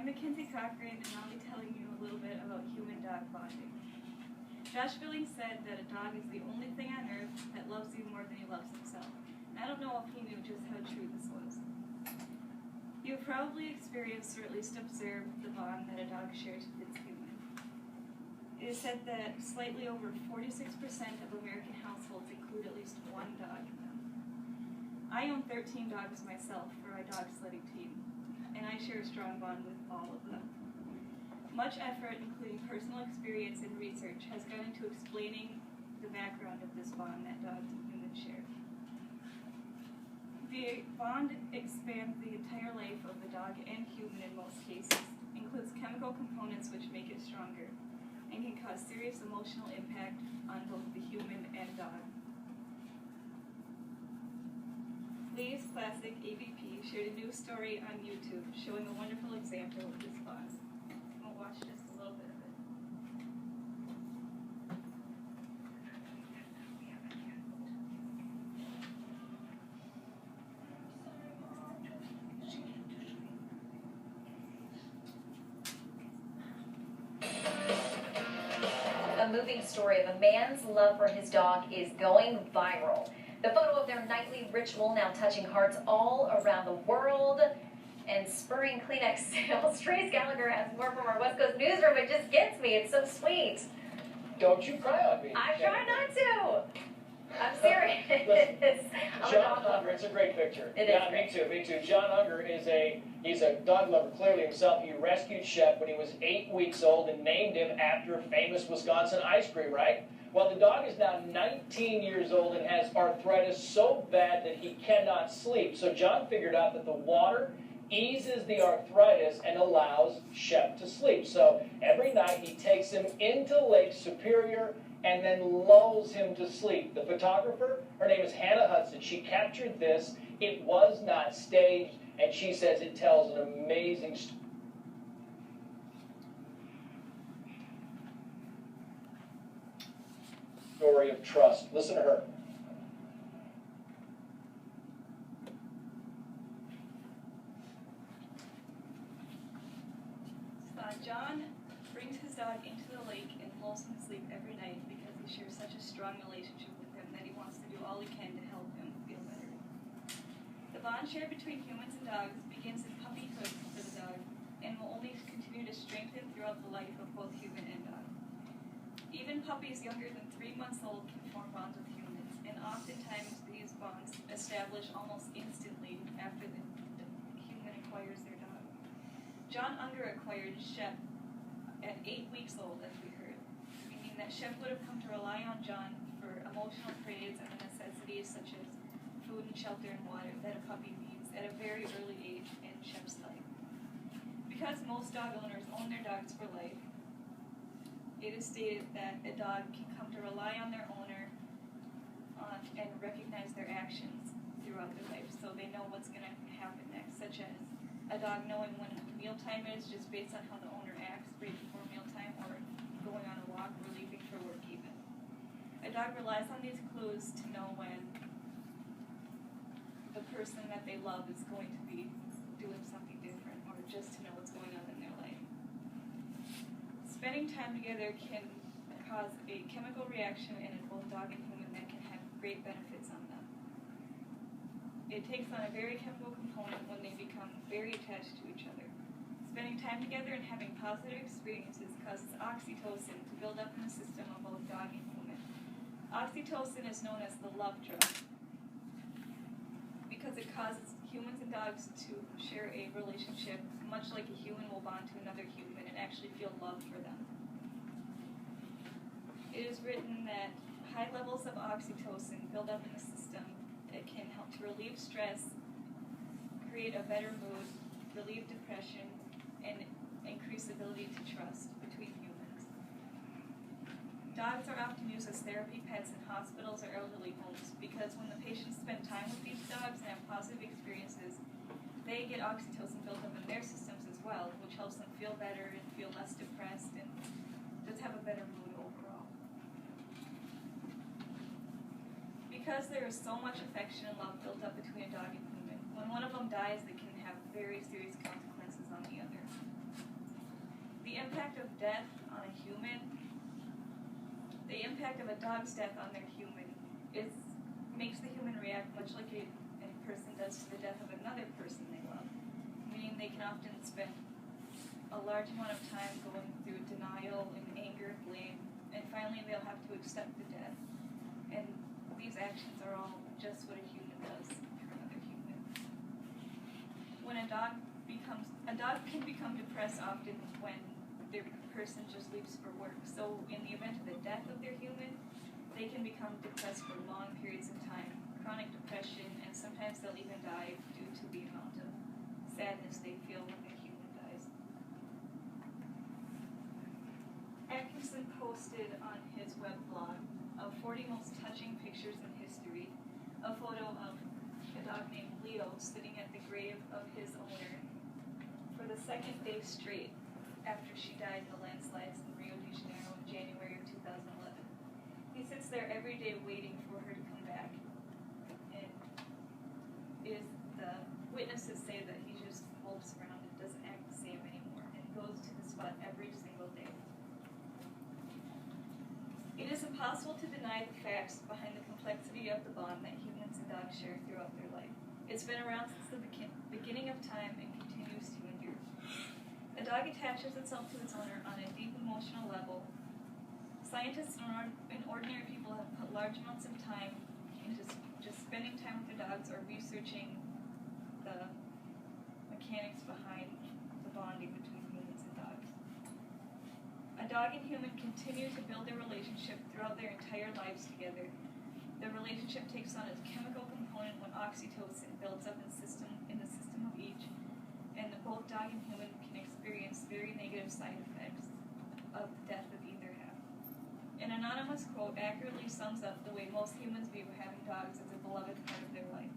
Mackenzie Cochran, and I'll be telling you a little bit about human-dog bonding. Josh Billings said that a dog is the only thing on earth that loves you more than he loves himself. I don't know if he knew just how true this was. You've probably experienced or at least observed the bond that a dog shares with its human. It is said that slightly over 46% of American households include at least one dog in them. I own 13 dogs myself for my dog sledding team, and I share a strong bond with all of them. Much effort, including personal experience and research, has gone into explaining the background of this bond that dogs and humans share. The bond expands the entire life of the dog and human in most cases, includes chemical components which make it stronger, and can cause serious emotional impact on both the human and dog. Lee's Classic AVP shared a news story on YouTube showing a wonderful example of this bond. We'll watch just a little bit of it. A moving story of a man's love for his dog is going viral. The photo of their nightly ritual now touching hearts all around the world and spurring Kleenex sales. Trace Gallagher has more from our West Coast newsroom. It just gets me. It's so sweet. Don't you cry on me. I try not to. I'm serious. Listen, John Unger, it's a great picture. It yeah, is me too. John Unger he's a dog lover clearly himself. He rescued Shep when he was 8 weeks old and named him after famous Wisconsin ice cream, right? Well, the dog is now 19 years old and has arthritis so bad that he cannot sleep. So John figured out that the water eases the arthritis and allows Shep to sleep. So every night he takes him into Lake Superior and then lulls him to sleep. The photographer, her name is Hannah Hudson, she captured this. It was not staged, and she says it tells an amazing story of trust. Listen to her. John brings his dog into the lake and lulls him to sleep every night because he shares such a strong relationship with him that he wants to do all he can to help him feel better. The bond shared between humans and dogs begins in puppyhood for the dog and will only continue to strengthen throughout the life of both human and dog. Even puppies younger than 3 months old can form bonds with humans, and oftentimes these bonds establish almost instantly after the human acquires their dog. John Unger acquired Shep at 8 weeks old, as we heard, meaning that Shep would have come to rely on John for emotional praise and the necessities such as food and shelter and water that a puppy needs at a very early age in Shep's life. Because most dog owners own their dogs for life, it is stated that a dog can come to rely on their owner and recognize their actions throughout their life, so they know what's going to happen next, such as a dog knowing when mealtime is just based on how the owner acts right before mealtime, or going on a walk or leaving for work even. A dog relies on these clues to know when the person that they love is going to be doing something different, or just to know what's going on in their life. Spending time together can cause a chemical reaction in both dog and human that can have great benefits on them. It takes on a very chemical component when they become very attached to each other. Spending time together and having positive experiences causes oxytocin to build up in the system of both dog and human. Oxytocin is known as the love drug because it causes humans and dogs to share a relationship much like a human will bond to another human and actually feel love for them. It is written that high levels of oxytocin build up in the system. It can help to relieve stress, create a better mood, relieve depression, and increase ability to trust between humans. Dogs are often used as therapy pets in hospitals or elderly homes because when the patients spend time with these dogs and have positive experiences, they get oxytocin built up in their systems as well, which helps them feel better and feel less depressed and just have a better mood overall. Because there is so much affection and love built up between a dog and human, when one of them dies, it can have very serious consequences on the other. The impact of death on a human, the impact of a dog's death on their human makes the human react much like a person does to the death of another person they love, meaning they can often spend a large amount of time going through denial and anger, blame, and finally they'll have to accept the death. And these actions are all just what a human does for another human. When a dog can become depressed often when their person just leaves for work. So in the event of the death of their human, they can become depressed for long periods of time, chronic depression, and sometimes they'll even die due to the amount of sadness they feel when their human dies. Atkinson posted on his web blog of 40 most touching pictures in history, a photo of a dog named Leo sitting at the grave of his owner for the second day straight after she died in the landslides in Rio de Janeiro in January of 2011. He sits there every day waiting for her to come back. And the witnesses say that he just mopes around and doesn't act the same anymore and goes to the spot every single day. It is impossible to deny the facts behind the complexity of the bond that humans and dogs share throughout their life. It's been around since the beginning of time and continues to endure. A dog attaches itself to its owner on a deep emotional level. Scientists and ordinary people have put large amounts of time into just spending time with their dogs or researching the mechanics behind the bonding between humans and dogs. A dog and human continue to build their relationship throughout their entire lives together. The relationship takes on a chemical component when oxytocin builds up in the system of each, and both dog and human can experience very negative side effects of the death of either half. An anonymous quote accurately sums up the way most humans view having dogs as a beloved part of their life.